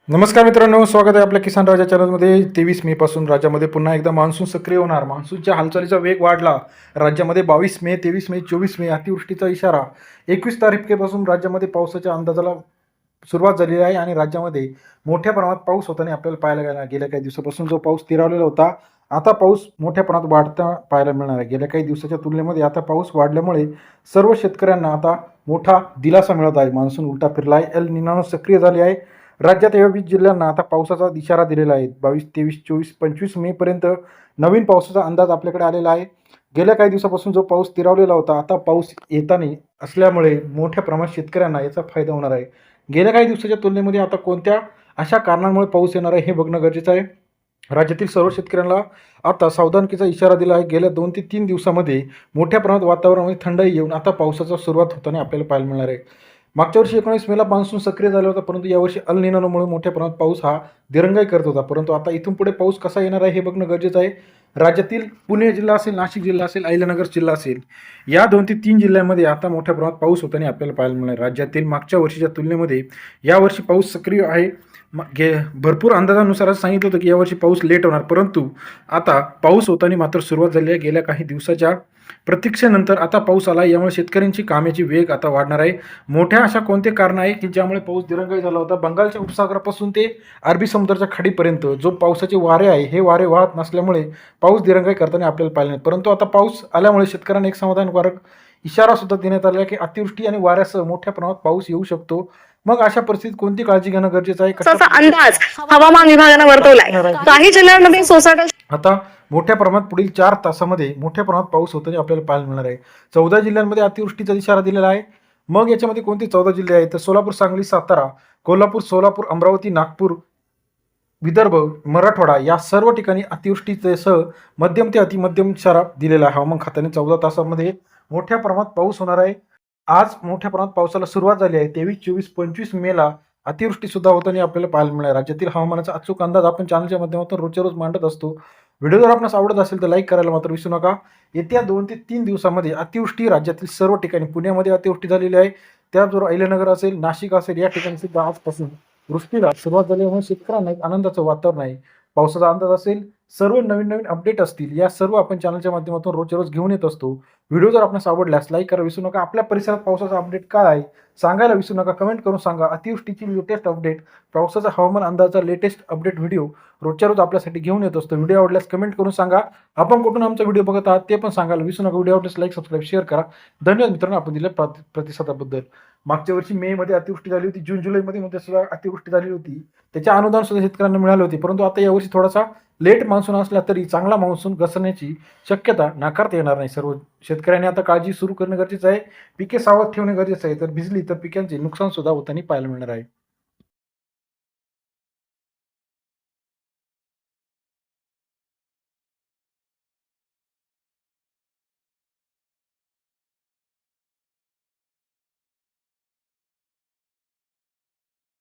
नमस्कार मित्रांनो, स्वागत आहे आपल्या किसान राजा चॅनलमध्ये. 23 मे पासून राज्यामध्ये पुन्हा एकदा मान्सून सक्रिय होणार. मान्सूनच्या हालचालीचा वेग वाढला. राज्यामध्ये 22 मे, 23 मे, 24 मे अतिवृष्टीचा इशारा. 21 तारखेपासून राज्यामध्ये पावसाच्या अंदाजाला सुरुवात झालेली आहे आणि राज्यामध्ये मोठ्या प्रमाणात पाऊस होताना आपल्याला पाहायला गेला. गेल्या काही दिवसापासून जो पाऊस स्थिरावलेला होता, आता पाऊस मोठ्या प्रमाणात वाढता पाहायला मिळणार आहे. गेल्या काही दिवसाच्या तुलनेमध्ये आता पाऊस वाढल्यामुळे सर्व शेतकऱ्यांना आता मोठा दिलासा मिळत आहे. मान्सून उलटा फिरला आहे. एल निनो सक्रिय झाली आहे. राज्यात 20 जिल्ह्यांना आता पावसाचा इशारा दिलेला आहे. 22, 23, 24, 25 मे पर्यंत नवीन पावसाचा अंदाज आपल्याकडे आलेला आहे. गेल्या काही दिवसापासून जो पाऊस स्थिरावलेला होता, आता पाऊस येताना असल्यामुळे मोठ्या प्रमाणात शेतकऱ्यांना याचा फायदा होणार आहे. गेल्या काही दिवसाच्या तुलनेमध्ये आता कोणत्या अशा कारणांमुळे पाऊस येणार आहे हे बघणं गरजेचं आहे. राज्यातील सर्व शेतकऱ्यांना आता सावधानतेचा इशारा दिला आहे. गेल्या 2 ते 3 दिवसामध्ये मोठ्या प्रमाणात वातावरणामध्ये थंडाई येऊन आता पावसाचा सुरुवात होताना आपल्याला पाहायला मिळणार आहे. मागच्या वर्षी 19 मेला मान्सून सक्रिय झाला होता, परंतु यावर्षी अल निनोमुळे मोठ्या प्रमाणात पाऊस हा दिरंगाई करत होता. परंतु आता इथून पुढे पाऊस कसा येणार आहे हे बघणं गरजेचं आहे. राज्यातील पुणे जिल्हा असेल, नाशिक जिल्हा असेल, अहिल्यानगर जिल्हा असेल, या 2 ते 3 जिल्ह्यांमध्ये आता मोठ्या प्रमाणात पाऊस होताना आपल्याला पाहायला मिळणार. राज्यातील मागच्या वर्षीच्या तुलनेमध्ये यावर्षी पाऊस सक्रिय आहे. भरपूर अंदाजानुसार असं सांगितलं होतं की यावर्षी पाऊस लेट होणार, परंतु आता पाऊस होताना मात्र सुरुवात झाली आहे. गेल्या काही दिवसाच्या प्रतीक्षेनंतर आता पाऊस आला. यामुळे शेतकऱ्यांची कामाची वेग आता वाढणार आहे. मोठ्या अशा कोणते कारण आहे की ज्यामुळे पाऊस दिरंगाई झाला होता? बंगालच्या उपसागरापासून ते अरबी समुद्राच्या खाडीपर्यंत जो पावसाचे वारे आहे, हे वारे वाहत नसल्यामुळे पाऊस दिरंगाई करताना आपल्याला पाहिलं नाही. परंतु आता पाऊस आल्यामुळे शेतकऱ्यांना एक समाधानकारक इशारा सुद्धा देण्यात आला आहे की अतिवृष्टी आणि वाऱ्यासह मोठ्या प्रमाणात पाऊस येऊ शकतो. मग अशा परिस्थितीत कोणती काळजी घेणं गरजेचं आहे? असा अंदाज हवामान विभागानं वर्तवलाय. काही जिल्ह्यांमध्ये सोसायटी आता मोठ्या प्रमाणात पुढील 4 तासामध्ये मोठ्या प्रमाणात पाऊस होताना आपल्याला पाहायला मिळणार आहे. 14 जिल्ह्यांमध्ये अतिवृष्टीचा इशारा दिलेला आहे. मग याच्यामध्ये कोणते 14 जिल्हे आहेत? तर सोलापूर, सांगली, सातारा, कोल्हापूर, सोलापूर, अमरावती, नागपूर, विदर्भ, मराठवाडा या सर्व ठिकाणी अतिवृष्टीसह मध्यम ते अतिमध्यम इशारा दिलेला आहे. हवामान खात्याने 14 तासामध्ये मोठ्या प्रमाणात पाऊस होणार आहे. आज मोठ्या प्रमाणात पावसाला सुरुवात झाली आहे. 23, 24, 25 मेला अतिवृष्टी सुद्धा होताना आपल्याला पाहायला मिळणार. राज्यातील हवामानाचा अचूक अंदाज आपण चॅनलच्या माध्यमातून रोजच्या रोज मांडत असतो. व्हिडिओ जर आपल्यास आवडत असेल तर लाईक करायला मात्र विसरू नका. येत्या 2 ते 3 दिवसामध्ये अतिवृष्टी राज्यातील सर्व ठिकाणी, पुण्यामध्ये अतिवृष्टी झालेली आहे, त्याचबरोबर अहिल्यानगर असेल, नाशिक असेल, या ठिकाणी सुद्धा आजपासून वृष्टीला सुरुवात झाल्यामुळे शेतकऱ्यांना एक आनंदाचं वातावरण आहे. पावसाचा अंदाज असेल, सर्व नवीन नवीन अपडेट असतील, या सर्व आपण चॅनलच्या माध्यमातून रोजच्या रोज घेऊन येत असतो. व्हिडिओ जर आपल्यास आवडल्यास लाईक करा विसरू नका. आपल्या परिसरात पावसाचा अपडेट काय आहे सांगायला विसरू नका. कमेंट करून सांगा. अतिवृष्टीची लेटेस्ट अपडेट, पावसाचा हवामान अंदाजाचा लेटेस्ट अपडेट व्हिडिओ रोजच्या रोज आपल्यासाठी घेऊन येत असतो. व्हिडिओ आवडल्यास कमेंट करून सांगा. आपण कुठून आमचा व्हिडिओ बघत आहात ते पण सांगायला विसरू नका. व्हिडिओ आवडल्यास लाईक, सबस्क्राईब, शेअर करा. धन्यवाद मित्रांनो आपण दिलेल्या प्रतिसादाबद्दल. मागच्या वर्षी मे मध्ये अतिवृष्टी झाली होती, जून जुलैमध्ये मध्ये सुद्धा अतिवृष्टी झाली होती. त्याचे अनुदान सुद्धा शेतकऱ्यांना मिळाले होते. परंतु आता यावर्षी थोडासा लेट मान्सून असला तरी चांगला मान्सून घसरण्याची शक्यता नाकारता येणार नाही. सर्व शेतकऱ्यांनी आता काळजी सुरू करणं गरजेचं आहे. पिके सावध ठेवणे गरजेचं आहे. तर भिजली तर पिकांचे नुकसान सुद्धा होताना पाहायला मिळणार आहे.